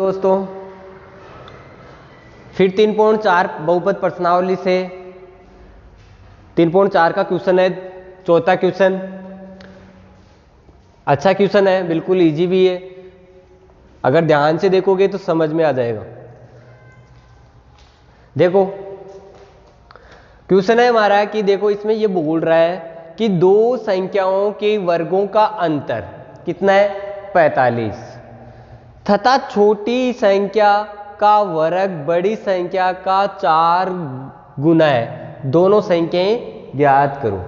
दोस्तों, फिर 3.4 बहुपद प्रश्नावली से 3.4 का क्वेश्चन है, चौथा क्वेश्चन। अच्छा क्वेश्चन है, बिल्कुल इजी भी है। अगर ध्यान से देखोगे तो समझ में आ जाएगा। देखो क्वेश्चन है हमारा कि देखो इसमें ये बोल रहा है कि दो संख्याओं के वर्गों का अंतर कितना है, 45, तथा छोटी संख्या का वर्ग बड़ी संख्या का 4 गुना है। दोनों संख्याएं ज्ञात करो।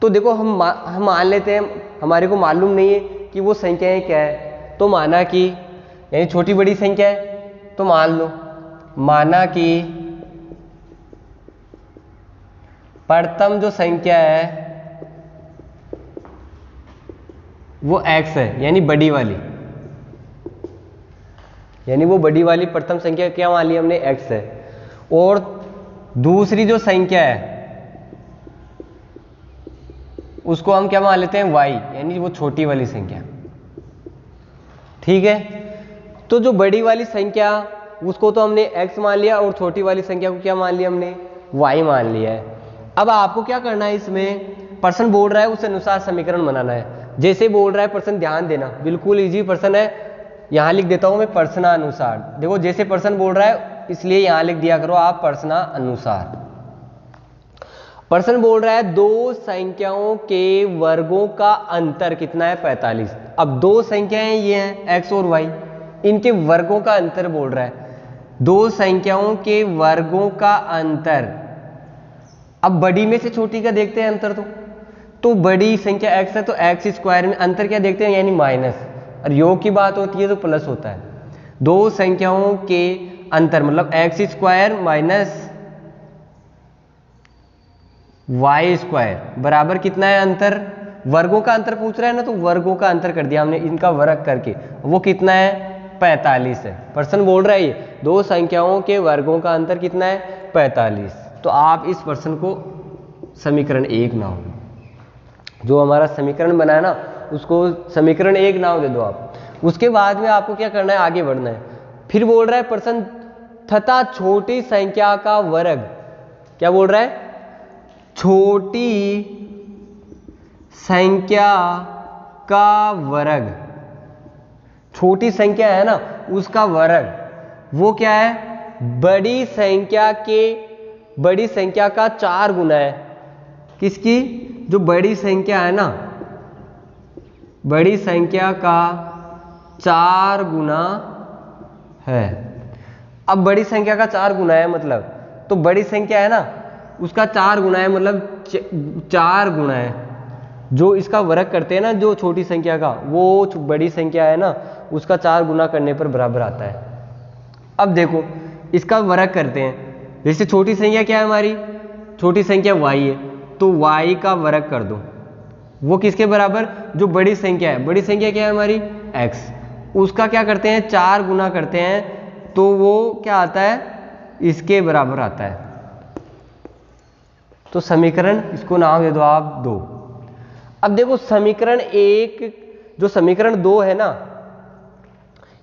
तो देखो हम मान लेते हैं हमारे को मालूम नहीं है कि वो संख्याएं क्या है। तो माना कि यानी छोटी बड़ी संख्या है, तो मान लो माना कि प्रथम जो संख्या है वो x है, यानी बड़ी वाली, यानी वो बड़ी वाली प्रथम संख्या क्या मान ली हमने, x है। और दूसरी जो संख्या है उसको हम क्या मान लेते हैं, y, यानी वो छोटी वाली संख्या। ठीक है, तो जो बड़ी वाली संख्या उसको तो हमने x मान लिया और छोटी वाली संख्या को क्या मान लिया हमने, y मान लिया है। अब आपको क्या करना है, इसमें प्रश्न बोल रहा है उस अनुसार समीकरण बनाना है। जैसे बोल रहा है प्रश्न, ध्यान देना, बिल्कुल इजी प्रश्न है। यहाँ लिख देता हूं मैं प्रश्नानुसार। देखो जैसे प्रश्न बोल रहा है इसलिए यहाँ लिख दिया करो आप प्रश्नानुसार। प्रश्न बोल रहा है दो संख्याओं के वर्गों का अंतर कितना है, 45। अब दो संख्याएं ये हैं x और y, इनके वर्गों का अंतर बोल रहा है। दो संख्याओं के वर्गों का अंतर, अब बड़ी में से छोटी का देखते हैं अंतर। तो बड़ी संख्या x है तो x स्क्वायर में अंतर क्या देखते हैं, यानी माइनस, और योग की बात होती है तो प्लस होता है। दो संख्याओं के अंतर मतलब x square minus y square बराबर कितना है अंतर, वर्गों का अंतर पूछ रहा है ना, तो वर्गों का अंतर कर दिया हमने इनका वर्ग करके, वो कितना है, 45 है। प्रश्न बोल रहा है ये दो संख्याओं के वर्गों का अंतर कितना है, 45। तो आप इस प्रश्न को समीकरण 1 नाम, जो हमारा समीकरण बना है ना उसको समीकरण 1 नाम दे दो आप। उसके बाद में आपको क्या करना है, आगे बढ़ना है। फिर बोल रहा है प्रश्न तथा छोटी संख्या का वर्ग, क्या बोल रहा है, छोटी संख्या का वर्ग, छोटी संख्या है ना उसका वर्ग, वो क्या है, बड़ी संख्या का 4 गुना है। किसकी, जो बड़ी संख्या है ना, बड़ी संख्या का 4 गुना है। अब बड़ी संख्या का 4 गुना है मतलब, तो बड़ी संख्या है ना उसका 4 गुना है, मतलब 4 गुना है। जो इसका वर्ग करते हैं ना, जो छोटी संख्या का, वो बड़ी संख्या है ना उसका 4 गुना करने पर बराबर आता है। अब देखो इसका वर्ग करते हैं। जैसे छोटी संख्या क्या है हमारी, छोटी संख्या y है, तो y का वर्ग कर दो, वो किसके बराबर, जो बड़ी संख्या है। बड़ी संख्या क्या है हमारी, x, उसका क्या करते हैं, 4 गुना करते हैं, तो वो क्या आता है, इसके बराबर आता है। तो समीकरण, इसको नाम दे दो आप 2। अब देखो समीकरण 1, जो समीकरण 2 है ना,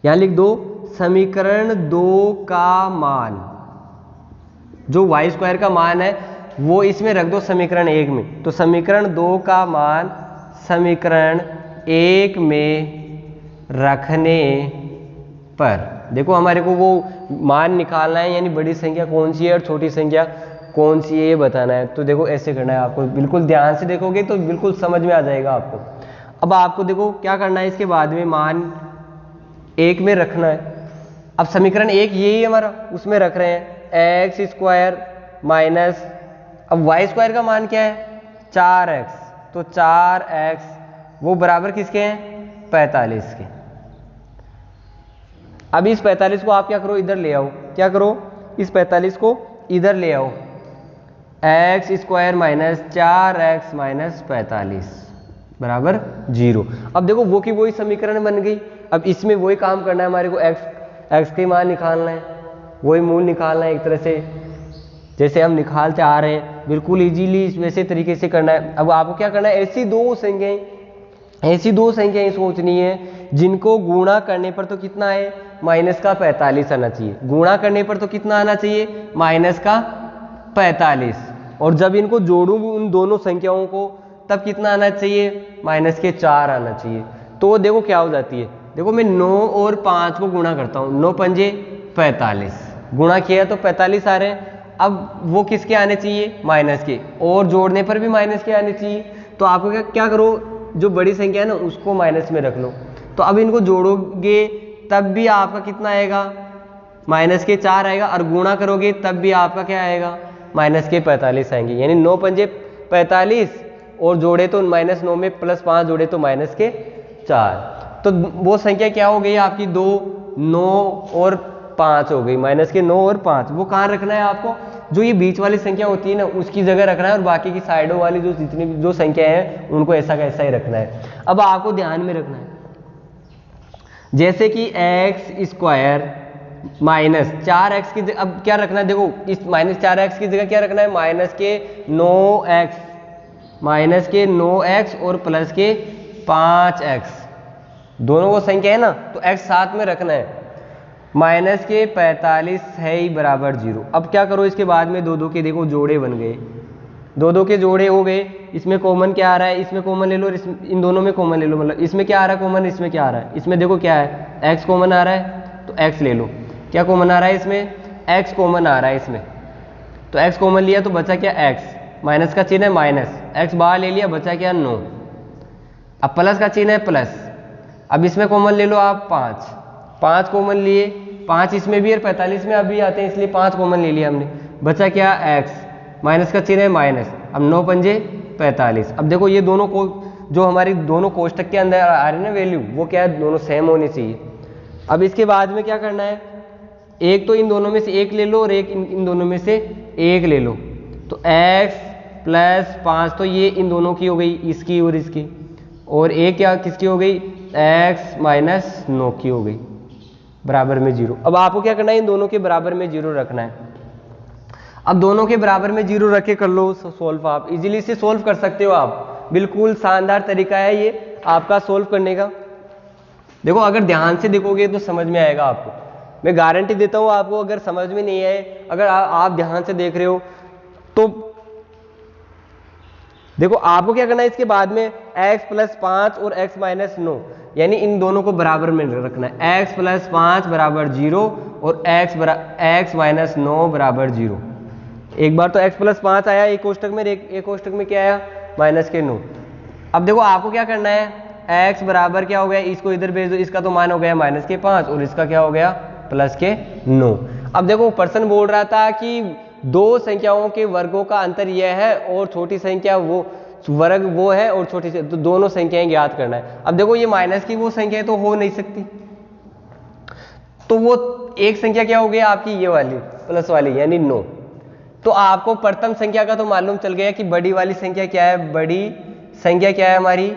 यहां लिख दो समीकरण 2 का मान, जो y स्क्वायर का मान है वो इसमें रख दो समीकरण 1 में। तो समीकरण 2 का मान समीकरण 1 में रखने पर, देखो हमारे को वो मान निकालना है, यानी बड़ी संख्या कौन सी है और छोटी संख्या कौन सी है ये बताना है। तो देखो ऐसे करना है आपको, बिल्कुल ध्यान से देखोगे तो बिल्कुल समझ में आ जाएगा आपको। अब आपको देखो क्या करना है, इसके बाद में मान 1 में रखना है। अब समीकरण 1 यही हमारा, उसमें रख रहे हैं x स्क्वायर माइनस, अब y स्क्वायर का मान क्या है, 4x, तो 4x वो बराबर किसके हैं, 45 के। अब इस 45 को आप क्या करो, इधर ले आओ। क्या करो, इस 45 को इधर ले आओ, x square minus 4x minus 45 बराबर 0। अब देखो वो की वही समीकरण बन गई। अब इसमें वही काम करना है हमारे को, x के मान निकालना है, वही मूल निकालना है एक तरह से, जैसे हम निकालते आ रहे हैं, बिल्कुल इजीली वैसे तरीके से करना है। अब आपको क्या करना है, ऐसी दो संख्याएं सोचनी है जिनको गुणा करने पर तो कितना है, माइनस का 45 आना चाहिए। गुणा करने पर तो कितना आना चाहिए, माइनस का 45। और जब इनको जोड़ूं उन दोनों संख्याओं को तब कितना आना चाहिए, माइनस के 4 आना चाहिए। तो देखो क्या हो जाती है, देखो मैं 9 और 5 को गुणा करता हूँ, 9 पंजे 45, गुणा किया तो 45 आ रहे हैं। अब वो किसके आने चाहिए, माइनस के, और जोड़ने पर भी माइनस के आने चाहिए। तो आपको क्या करो, जो बड़ी संख्या है ना उसको माइनस में रख लो। तो अब इनको जोड़ोगे तब भी आपका कितना आएगा, माइनस के 4 आएगा, और गुणा करोगे तब भी आपका क्या आएगा, माइनस के 45 आएंगे। यानी 9 पंजे 45 और जोड़े तो माइनस 9 में प्लस 5 जोड़े तो माइनस के 4। तो वो संख्या क्या हो गई आपकी, 2, 9 और 5 हो गई, माइनस के 9 और 5। वो कहाँ रखना है आपको, जो ये बीच वाली संख्या होती है ना उसकी जगह रखना है, और बाकी की साइडों वाली जो जितनी जो संख्या है उनको ऐसा का ऐसा ही रखना है। अब आपको ध्यान में रखना है, जैसे कि एक्स स्क्वायर माइनस 4x की जगह अब क्या रखना है, देखो इस माइनस 4x की जगह क्या रखना है, माइनस के 9x, माइनस के 9x और प्लस के 5x, दोनों वो संख्या है ना तो x साथ में रखना है। माइनस के 45 है ही बराबर 0। अब क्या करो, इसके बाद में दो के देखो जोड़े बन गए, दो के जोड़े हो गए। इसमें कॉमन क्या आ रहा है, इसमें कॉमन ले लो, इन दोनों में कॉमन ले लो, मतलब इसमें क्या आ रहा है कॉमन, इसमें क्या आ रहा है, इसमें देखो क्या है, x कॉमन आ रहा है तो x ले लो। क्या कॉमन आ रहा है इसमें, x कॉमन आ रहा है इसमें, तो x कॉमन लिया तो बचा क्या x, माइनस का चिन्ह है माइनस, x बाहर ले लिया बचा क्या 9। अब प्लस का चिन्ह है प्लस, अब इसमें कॉमन ले लो आप 5 कॉमन लिए, 5 इसमें भी और 45 में अभी आते हैं इसलिए 5 कॉमन ले लिया हमने, बचा क्या x, माइनस का चिन्ह है माइनस, अब 9 पंजे 45। अब देखो ये दोनों को जो हमारी दोनों कोष्टक के अंदर आ रहे हैं ना वैल्यू, वो क्या है, दोनों सेम होनी चाहिए। अब इसके बाद में क्या करना है, एक तो इन दोनों में से एक ले लो और एक इन दोनों में से एक ले लो। तो x प्लस 5 तो ये इन दोनों की हो गई, इसकी और इसकी, और एक क्या किसकी हो गई, x माइनस 9 की हो गई, बराबर में 0। अब आपको क्या करना है, इन दोनों के बराबर में 0 रखना है। अब दोनों के बराबर में 0 रख के कर लो सोल्व, आप इजीली से सोल्व कर सकते हो आप, बिल्कुल शानदार तरीका है ये आपका सोल्व करने का। देखो अगर ध्यान से देखोगे तो समझ में आएगा आपको, मैं गारंटी देता हूँ आपको। अगर समझ में नहीं आए, अगर आप ध्यान से देख रहे हो तो देखो आपको क्या करना है, इसके बाद में x प्लस 5 और x माइनस 9, यानी इन दोनों को बराबर में रखना है। x प्लस 5 बराबर 0 और x माइनस 9 बराबर 0। एक बार तो x प्लस 5 आया एक कोष्टक में, एक कोष्टक में क्या आया, माइनस के 9। अब देखो आपको क्या करना है, x बराबर क्या हो गया, इसको इधर भेज दो, इसका तो मान हो गया माइनस के 5 और इसका क्या हो गया, प्लस के 9। अब देखो पर्सन बोल रहा था कि दो संख्याओं के वर्गों का अंतर यह है और छोटी संख्या वो वर्ग वो है और छोटी से, तो दोनों संख्याएं ज्ञात करना है। अब देखो ये माइनस की वो संख्या तो हो नहीं सकती, तो वो एक संख्या क्या हो गई आपकी, ये वाली प्लस वाली यानी 9। तो आपको प्रथम संख्या का तो मालूम चल गया कि बड़ी वाली संख्या क्या है, बड़ी संख्या क्या है हमारी,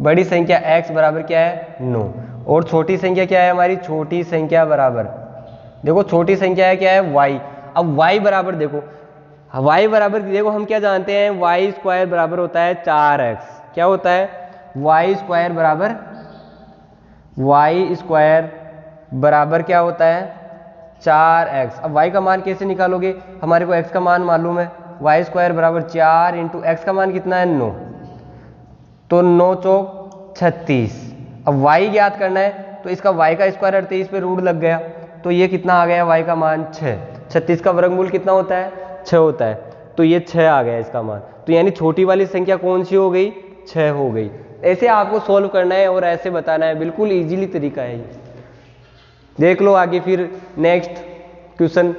बड़ी संख्या x बराबर क्या है 9, और छोटी संख्या क्या है हमारी, छोटी संख्या बराबर, देखो छोटी संख्या है क्या है y। अब y बराबर देखो, y बराबर देखो हम क्या जानते हैं, y स्क्वायर बराबर होता है 4x, क्या होता है y स्क्वायर बराबर, y स्क्वायर बराबर क्या होता है 4x। अब y का मान कैसे निकालोगे, हमारे को x का मान मालूम है, y स्क्वायर बराबर 4 इंटू x का मान कितना है 9, तो 9 चौक 36। अब y ज्ञात करना है तो इसका y का स्क्वायर 38 पे रूट लग गया, तो ये कितना आ गया y का मान 6। 36 का वर्गमूल कितना होता है 6 होता है, तो ये 6 आ गया इसका मान। तो यानी छोटी वाली संख्या कौन सी हो गई, 6 हो गई। ऐसे आपको सॉल्व करना है और ऐसे बताना है, बिल्कुल इजीली तरीका है ये। देख लो आगे फिर नेक्स्ट क्वेश्चन।